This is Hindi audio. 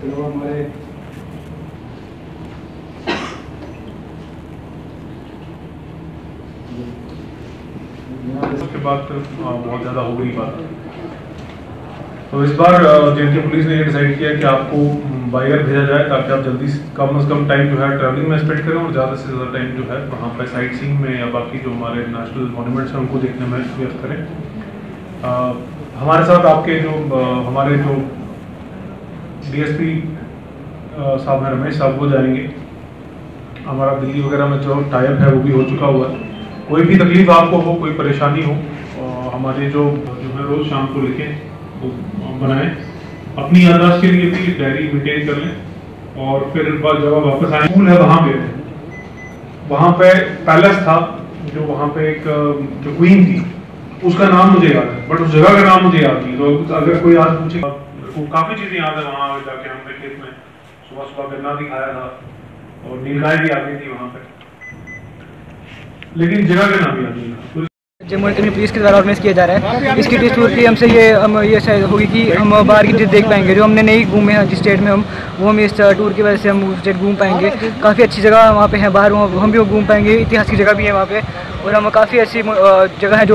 हमारे उसके बाद फिर बहुत ज़्यादा हो गई बात। तो इस बार जे पुलिस ने ये डिसाइड किया कि आपको बाई एयर भेजा जाए ताकि आप जल्दी कम से कम टाइम जो है ट्रैवलिंग में स्पेंड करें और ज़्यादा से ज़्यादा टाइम जो है वहाँ पर साइट सीइंग में या बाकी जो हमारे नेशनल मॉन्यूमेंट्स हैं उनको देखने में व्यर्थ करें। हमारे साथ आपके जो हमारे जो DSP साहब हैं रमेश साहब, वो जाएंगे। हमारा दिल्ली वगैरह में जो टाइप है वो भी हो चुका हुआ है। कोई भी तकलीफ आपको हो, कोई परेशानी हो, हमारे जो है रोज़ शाम को लिखें, तो बनाएं। अपनी याददाश्त के लिए भी डायरी मेंटेन कर लें और फिर जब आप वापस आए, स्कूल है वहाँ पे पैलेस था, जो वहाँ पे एक जो क्वीन थी उसका नाम मुझे याद है, बट उस जगह का नाम मुझे याद नहीं। तो अगर कोई आज पूछे, तो काफ़ी चीज़ें याद है। वहाँ जाके हमने खेत में सुबह सुबह गन्ना भी खाया था और नीलगाय भी आ गई थी वहाँ पे, लेकिन जगह का नाम याद नहीं था। जम्मू एंड कश्मीर पुलिस के द्वारा ऑर्गेनाइज किया जा रहा है। इसकी टेस्ट टूर की हमसे ये शायद होगी कि हम बाहर की चीज़ देख पाएंगे, जो हमने नहीं घूमे हैं जिस स्टेट में वो हम इस टूर की वजह से हम उस स्टेट घूम पाएंगे। काफ़ी अच्छी जगह वहाँ पे है, बाहर हम भी घूम पाएंगे। ऐतिहासिक जगह भी है वहाँ पे और हम काफ़ी अच्छी जगह है जो